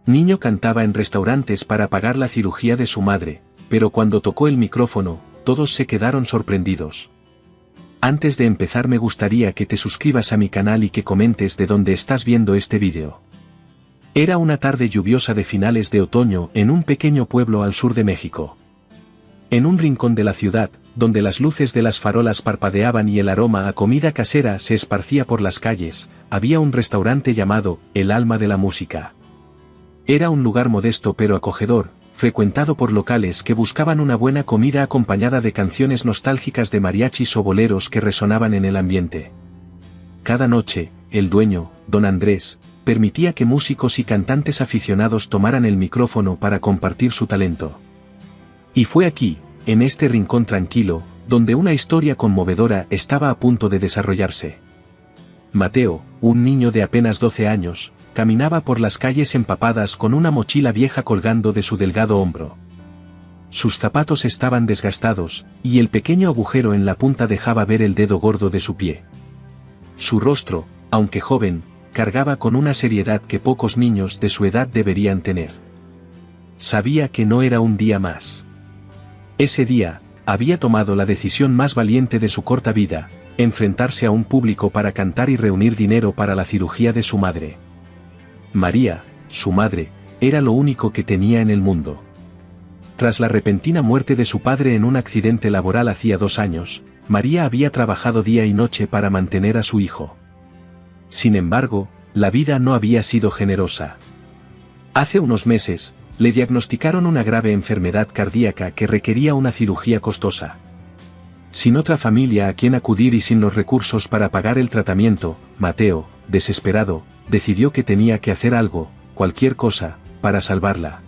niño cantaba en restaurantes para pagar la cirugía de su madre, pero cuando tocó el micrófono, todos se quedaron sorprendidos. Antes de empezar me gustaría que te suscribas a mi canal y que comentes de dónde estás viendo este vídeo. Era una tarde lluviosa de finales de otoño en un pequeño pueblo al sur de México. En un rincón de la ciudad, donde las luces de las farolas parpadeaban y el aroma a comida casera se esparcía por las calles, había un restaurante llamado El Alma de la Música. Era un lugar modesto pero acogedor, frecuentado por locales que buscaban una buena comida acompañada de canciones nostálgicas de mariachis o boleros que resonaban en el ambiente. Cada noche, el dueño, don Andrés, permitía que músicos y cantantes aficionados tomaran el micrófono para compartir su talento. Y fue aquí, en este rincón tranquilo, donde una historia conmovedora estaba a punto de desarrollarse. Mateo, un niño de apenas 12 años, caminaba por las calles empapadas con una mochila vieja colgando de su delgado hombro. Sus zapatos estaban desgastados, y el pequeño agujero en la punta dejaba ver el dedo gordo de su pie. Su rostro, aunque joven, cargaba con una seriedad que pocos niños de su edad deberían tener. Sabía que no era un día más. Ese día, había tomado la decisión más valiente de su corta vida, enfrentarse a un público para cantar y reunir dinero para la cirugía de su madre. María, su madre, era lo único que tenía en el mundo. Tras la repentina muerte de su padre en un accidente laboral hacía 2 años, María había trabajado día y noche para mantener a su hijo. Sin embargo, la vida no había sido generosa. Hace unos meses, le diagnosticaron una grave enfermedad cardíaca que requería una cirugía costosa. Sin otra familia a quien acudir y sin los recursos para pagar el tratamiento, Mateo, desesperado, decidió que tenía que hacer algo, cualquier cosa, para salvarla.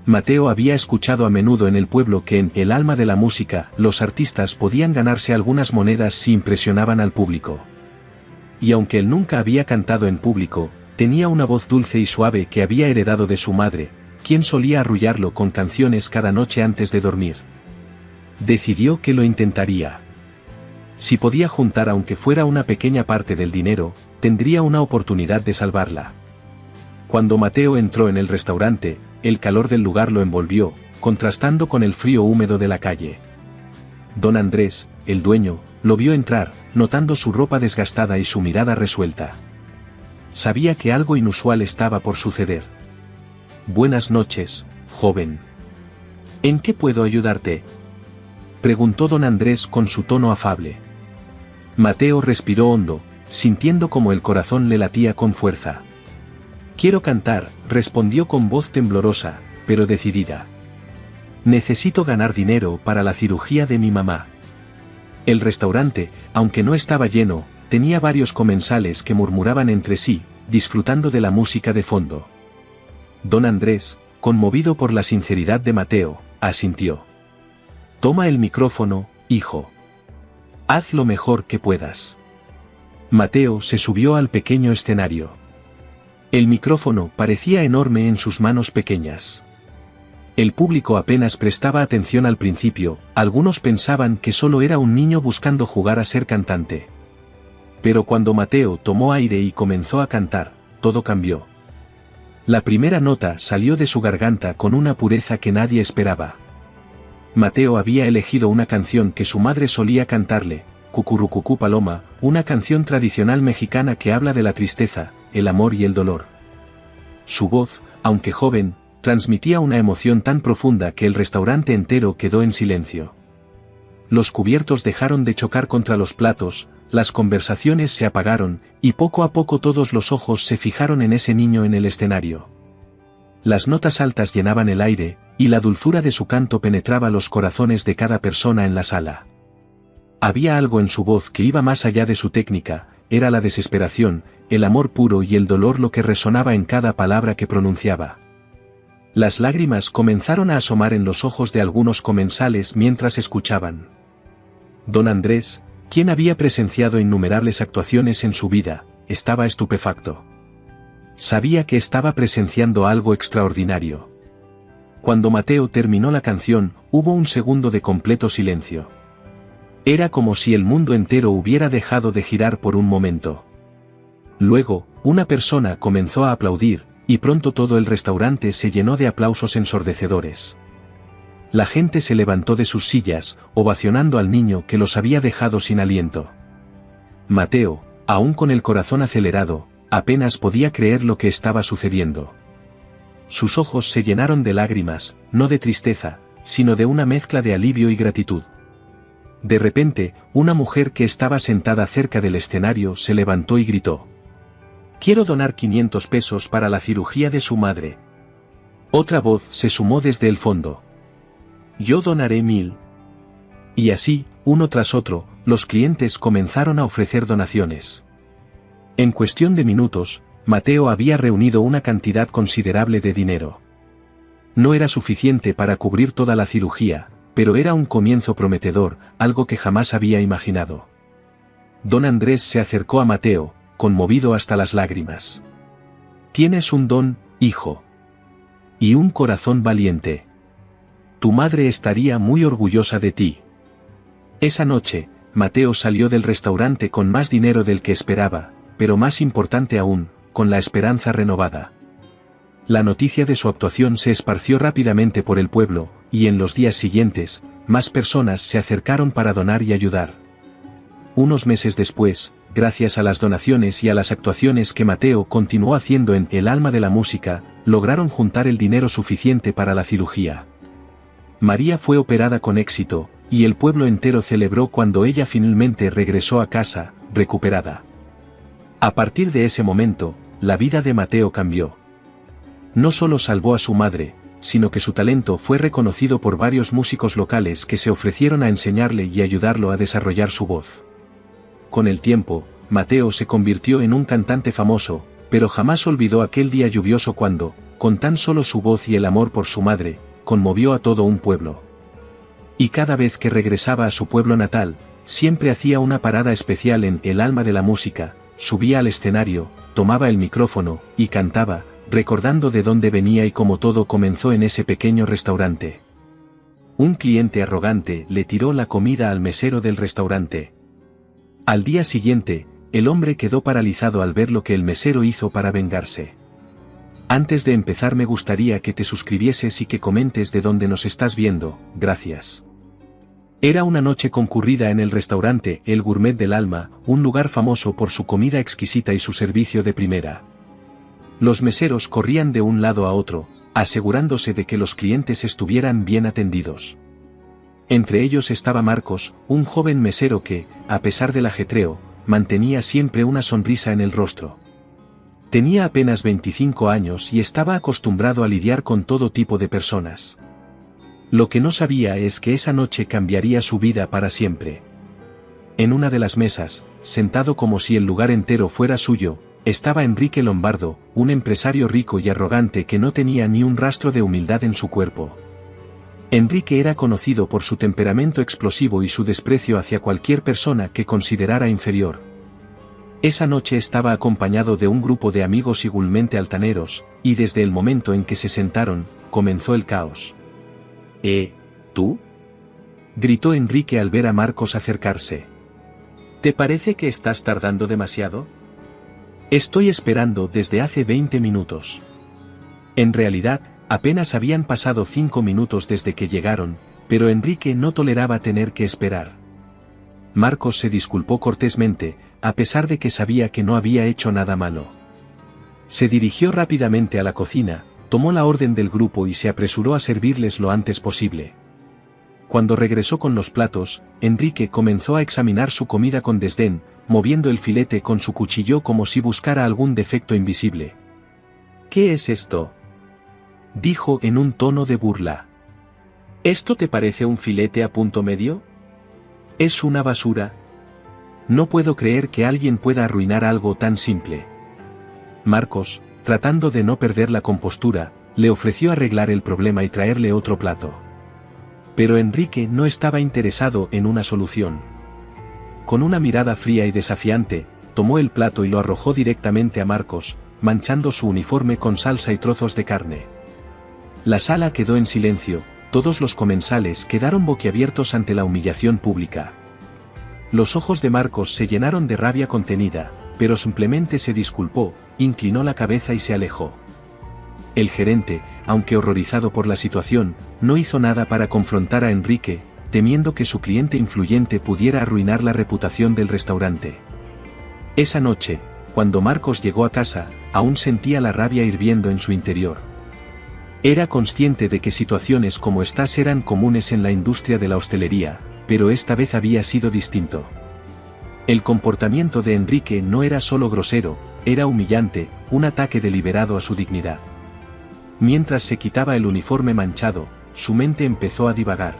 Mateo había escuchado a menudo en el pueblo que en El Alma de la Música los artistas podían ganarse algunas monedas si impresionaban al público. Y aunque él nunca había cantado en público, tenía una voz dulce y suave que había heredado de su madre, quien solía arrullarlo con canciones cada noche antes de dormir. Decidió que lo intentaría. Si podía juntar aunque fuera una pequeña parte del dinero, tendría una oportunidad de salvarla. Cuando Mateo entró en el restaurante, el calor del lugar lo envolvió, contrastando con el frío húmedo de la calle. Don Andrés, el dueño, lo vio entrar, notando su ropa desgastada y su mirada resuelta. Sabía que algo inusual estaba por suceder. «Buenas noches, joven. ¿En qué puedo ayudarte?», preguntó don Andrés con su tono afable. Mateo respiró hondo, sintiendo como el corazón le latía con fuerza. «Quiero cantar», respondió con voz temblorosa, pero decidida. «Necesito ganar dinero para la cirugía de mi mamá». El restaurante, aunque no estaba lleno, tenía varios comensales que murmuraban entre sí, disfrutando de la música de fondo. Don Andrés, conmovido por la sinceridad de Mateo, asintió. «Toma el micrófono, hijo. Haz lo mejor que puedas». Mateo se subió al pequeño escenario. El micrófono parecía enorme en sus manos pequeñas. El público apenas prestaba atención al principio, algunos pensaban que solo era un niño buscando jugar a ser cantante. Pero cuando Mateo tomó aire y comenzó a cantar, todo cambió. La primera nota salió de su garganta con una pureza que nadie esperaba. Mateo había elegido una canción que su madre solía cantarle, Cucurucucú Paloma, una canción tradicional mexicana que habla de la tristeza, el amor y el dolor. Su voz, aunque joven, transmitía una emoción tan profunda que el restaurante entero quedó en silencio. Los cubiertos dejaron de chocar contra los platos, las conversaciones se apagaron, y poco a poco todos los ojos se fijaron en ese niño en el escenario. Las notas altas llenaban el aire, y la dulzura de su canto penetraba los corazones de cada persona en la sala. Había algo en su voz que iba más allá de su técnica, era la desesperación, el amor puro y el dolor lo que resonaba en cada palabra que pronunciaba. Las lágrimas comenzaron a asomar en los ojos de algunos comensales mientras escuchaban. Don Andrés, quien había presenciado innumerables actuaciones en su vida, estaba estupefacto. Sabía que estaba presenciando algo extraordinario. Cuando Mateo terminó la canción, hubo un segundo de completo silencio. Era como si el mundo entero hubiera dejado de girar por un momento. Luego, una persona comenzó a aplaudir, y pronto todo el restaurante se llenó de aplausos ensordecedores. La gente se levantó de sus sillas, ovacionando al niño que los había dejado sin aliento. Mateo, aún con el corazón acelerado, apenas podía creer lo que estaba sucediendo. Sus ojos se llenaron de lágrimas, no de tristeza, sino de una mezcla de alivio y gratitud. De repente, una mujer que estaba sentada cerca del escenario se levantó y gritó: «Quiero donar 500 pesos para la cirugía de su madre». Otra voz se sumó desde el fondo: «Yo donaré 1000». Y así, uno tras otro, los clientes comenzaron a ofrecer donaciones. En cuestión de minutos, Mateo había reunido una cantidad considerable de dinero. No era suficiente para cubrir toda la cirugía, pero era un comienzo prometedor, algo que jamás había imaginado. Don Andrés se acercó a Mateo, conmovido hasta las lágrimas. «Tienes un don, hijo. Y un corazón valiente. Tu madre estaría muy orgullosa de ti». Esa noche, Mateo salió del restaurante con más dinero del que esperaba, pero más importante aún, con la esperanza renovada. La noticia de su actuación se esparció rápidamente por el pueblo, y en los días siguientes, más personas se acercaron para donar y ayudar. Unos meses después, gracias a las donaciones y a las actuaciones que Mateo continuó haciendo en El alma de la música, lograron juntar el dinero suficiente para la cirugía. María fue operada con éxito, y el pueblo entero celebró cuando ella finalmente regresó a casa, recuperada. A partir de ese momento, la vida de Mateo cambió. No solo salvó a su madre, sino que su talento fue reconocido por varios músicos locales que se ofrecieron a enseñarle y ayudarlo a desarrollar su voz. Con el tiempo, Mateo se convirtió en un cantante famoso, pero jamás olvidó aquel día lluvioso cuando, con tan solo su voz y el amor por su madre, conmovió a todo un pueblo. Y cada vez que regresaba a su pueblo natal, siempre hacía una parada especial en El alma de la música, subía al escenario, tomaba el micrófono, y cantaba, recordando de dónde venía y cómo todo comenzó en ese pequeño restaurante. Un cliente arrogante le tiró la comida al mesero del restaurante. Al día siguiente, el hombre quedó paralizado al ver lo que el mesero hizo para vengarse. Antes de empezar me gustaría que te suscribieses y que comentes de dónde nos estás viendo, gracias. Era una noche concurrida en el restaurante El Gourmet del Alma, un lugar famoso por su comida exquisita y su servicio de primera. Los meseros corrían de un lado a otro, asegurándose de que los clientes estuvieran bien atendidos. Entre ellos estaba Marcos, un joven mesero que, a pesar del ajetreo, mantenía siempre una sonrisa en el rostro. Tenía apenas 25 años y estaba acostumbrado a lidiar con todo tipo de personas. Lo que no sabía es que esa noche cambiaría su vida para siempre. En una de las mesas, sentado como si el lugar entero fuera suyo, estaba Enrique Lombardo, un empresario rico y arrogante que no tenía ni un rastro de humildad en su cuerpo. Enrique era conocido por su temperamento explosivo y su desprecio hacia cualquier persona que considerara inferior. Esa noche estaba acompañado de un grupo de amigos igualmente altaneros, y desde el momento en que se sentaron, comenzó el caos. ¿Tú? Gritó Enrique al ver a Marcos acercarse. ¿Te parece que estás tardando demasiado? Estoy esperando desde hace 20 minutos. En realidad, apenas habían pasado 5 minutos desde que llegaron, pero Enrique no toleraba tener que esperar. Marcos se disculpó cortésmente, a pesar de que sabía que no había hecho nada malo. Se dirigió rápidamente a la cocina, tomó la orden del grupo y se apresuró a servirles lo antes posible. Cuando regresó con los platos, Enrique comenzó a examinar su comida con desdén, moviendo el filete con su cuchillo como si buscara algún defecto invisible. ¿Qué es esto?, dijo en un tono de burla. ¿Esto te parece un filete a punto medio? Es una basura. No puedo creer que alguien pueda arruinar algo tan simple. Marcos, tratando de no perder la compostura, le ofreció arreglar el problema y traerle otro plato. Pero Enrique no estaba interesado en una solución. Con una mirada fría y desafiante, tomó el plato y lo arrojó directamente a Marcos, manchando su uniforme con salsa y trozos de carne. La sala quedó en silencio, todos los comensales quedaron boquiabiertos ante la humillación pública. Los ojos de Marcos se llenaron de rabia contenida, pero simplemente se disculpó, inclinó la cabeza y se alejó. El gerente, aunque horrorizado por la situación, no hizo nada para confrontar a Enrique, temiendo que su cliente influyente pudiera arruinar la reputación del restaurante. Esa noche, cuando Marcos llegó a casa, aún sentía la rabia hirviendo en su interior. Era consciente de que situaciones como estas eran comunes en la industria de la hostelería, pero esta vez había sido distinto. El comportamiento de Enrique no era solo grosero, era humillante, un ataque deliberado a su dignidad. Mientras se quitaba el uniforme manchado, su mente empezó a divagar.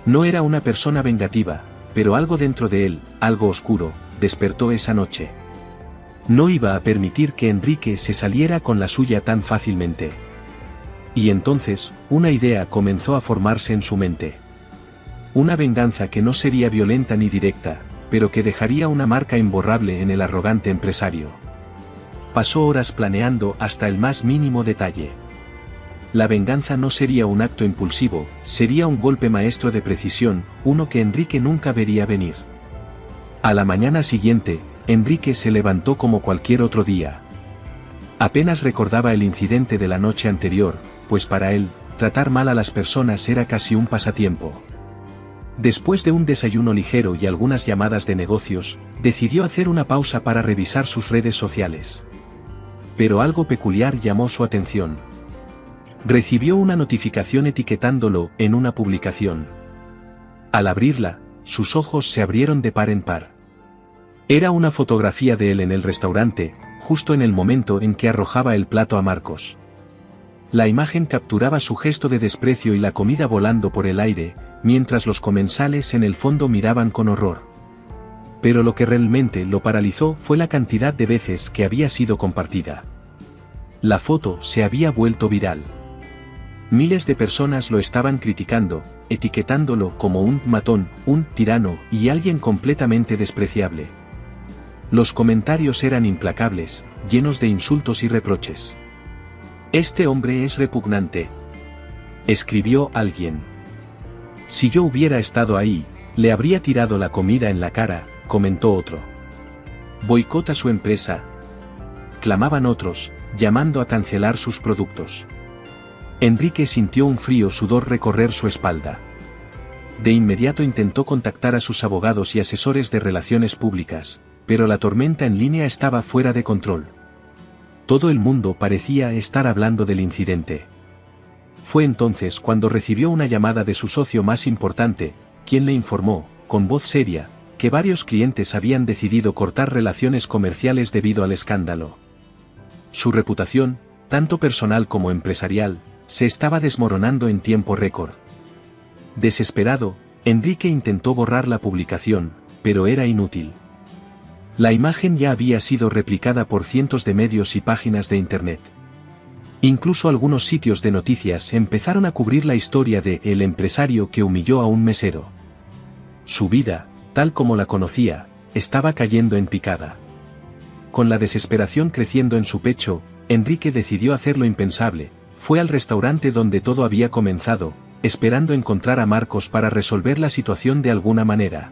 No era una persona vengativa, pero algo dentro de él, algo oscuro, despertó esa noche. No iba a permitir que Enrique se saliera con la suya tan fácilmente. Y entonces, una idea comenzó a formarse en su mente. Una venganza que no sería violenta ni directa, pero que dejaría una marca imborrable en el arrogante empresario. Pasó horas planeando hasta el más mínimo detalle. La venganza no sería un acto impulsivo, sería un golpe maestro de precisión, uno que Enrique nunca vería venir. A la mañana siguiente, Enrique se levantó como cualquier otro día. Apenas recordaba el incidente de la noche anterior, pues para él, tratar mal a las personas era casi un pasatiempo. Después de un desayuno ligero y algunas llamadas de negocios, decidió hacer una pausa para revisar sus redes sociales. Pero algo peculiar llamó su atención. Recibió una notificación etiquetándolo en una publicación. Al abrirla, sus ojos se abrieron de par en par. Era una fotografía de él en el restaurante, justo en el momento en que arrojaba el plato a Marcos. La imagen capturaba su gesto de desprecio y la comida volando por el aire, mientras los comensales en el fondo miraban con horror. Pero lo que realmente lo paralizó fue la cantidad de veces que había sido compartida. La foto se había vuelto viral. Miles de personas lo estaban criticando, etiquetándolo como un matón, un tirano y alguien completamente despreciable. Los comentarios eran implacables, llenos de insultos y reproches. «Este hombre es repugnante», escribió alguien. «Si yo hubiera estado ahí, le habría tirado la comida en la cara», comentó otro. «Boicota su empresa», clamaban otros, llamando a cancelar sus productos. Enrique sintió un frío sudor recorrer su espalda. De inmediato intentó contactar a sus abogados y asesores de relaciones públicas, pero la tormenta en línea estaba fuera de control. Todo el mundo parecía estar hablando del incidente. Fue entonces cuando recibió una llamada de su socio más importante, quien le informó, con voz seria, que varios clientes habían decidido cortar relaciones comerciales debido al escándalo. Su reputación, tanto personal como empresarial, se estaba desmoronando en tiempo récord. Desesperado, Enrique intentó borrar la publicación, pero era inútil. La imagen ya había sido replicada por cientos de medios y páginas de Internet. Incluso algunos sitios de noticias empezaron a cubrir la historia de el empresario que humilló a un mesero. Su vida, tal como la conocía, estaba cayendo en picada. Con la desesperación creciendo en su pecho, Enrique decidió hacer lo impensable, fue al restaurante donde todo había comenzado, esperando encontrar a Marcos para resolver la situación de alguna manera.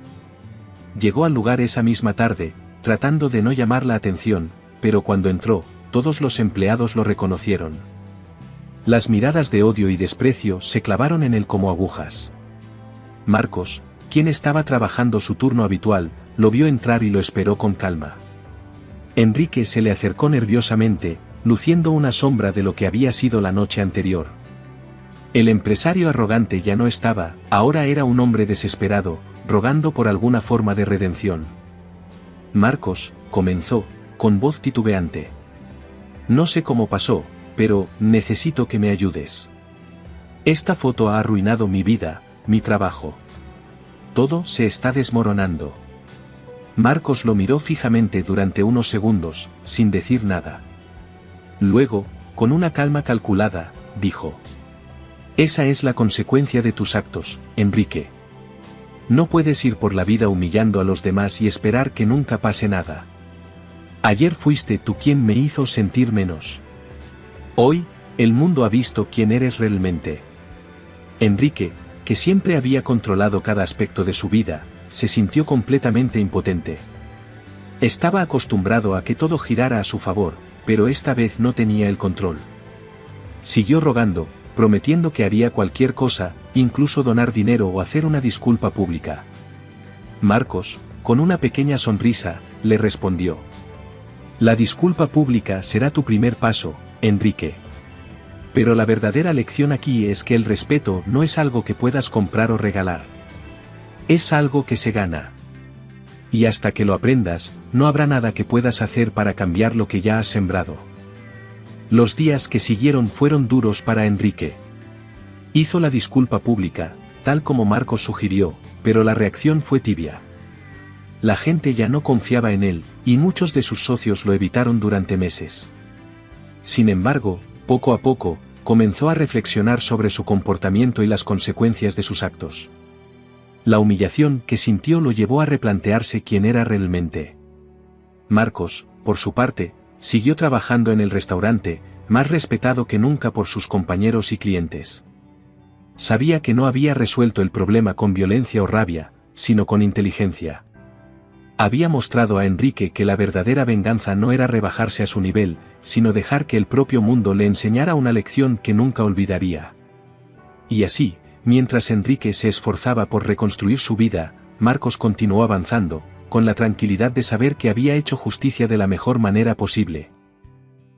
Llegó al lugar esa misma tarde, tratando de no llamar la atención, pero cuando entró, todos los empleados lo reconocieron. Las miradas de odio y desprecio se clavaron en él como agujas. Marcos, quien estaba trabajando su turno habitual, lo vio entrar y lo esperó con calma. Enrique se le acercó nerviosamente, luciendo una sombra de lo que había sido la noche anterior. El empresario arrogante ya no estaba, ahora era un hombre desesperado, rogando por alguna forma de redención. Marcos, comenzó, con voz titubeante. «No sé cómo pasó, pero necesito que me ayudes. Esta foto ha arruinado mi vida, mi trabajo. Todo se está desmoronando». Marcos lo miró fijamente durante unos segundos, sin decir nada. Luego, con una calma calculada, dijo: «Esa es la consecuencia de tus actos, Enrique. No puedes ir por la vida humillando a los demás y esperar que nunca pase nada. Ayer fuiste tú quien me hizo sentir menos. Hoy, el mundo ha visto quién eres realmente». Enrique, que siempre había controlado cada aspecto de su vida, se sintió completamente impotente. Estaba acostumbrado a que todo girara a su favor, pero esta vez no tenía el control. Siguió rogando, prometiendo que haría cualquier cosa, incluso donar dinero o hacer una disculpa pública. Marcos, con una pequeña sonrisa, le respondió: «La disculpa pública será tu primer paso, Enrique. Pero la verdadera lección aquí es que el respeto no es algo que puedas comprar o regalar. Es algo que se gana. Y hasta que lo aprendas, no habrá nada que puedas hacer para cambiar lo que ya has sembrado». Los días que siguieron fueron duros para Enrique. Hizo la disculpa pública, tal como Marcos sugirió, pero la reacción fue tibia. La gente ya no confiaba en él, y muchos de sus socios lo evitaron durante meses. Sin embargo, poco a poco, comenzó a reflexionar sobre su comportamiento y las consecuencias de sus actos. La humillación que sintió lo llevó a replantearse quién era realmente. Marcos, por su parte, siguió trabajando en el restaurante, más respetado que nunca por sus compañeros y clientes. Sabía que no había resuelto el problema con violencia o rabia, sino con inteligencia. Había mostrado a Enrique que la verdadera venganza no era rebajarse a su nivel, sino dejar que el propio mundo le enseñara una lección que nunca olvidaría. Y así, mientras Enrique se esforzaba por reconstruir su vida, Marcos continuó avanzando, con la tranquilidad de saber que había hecho justicia de la mejor manera posible.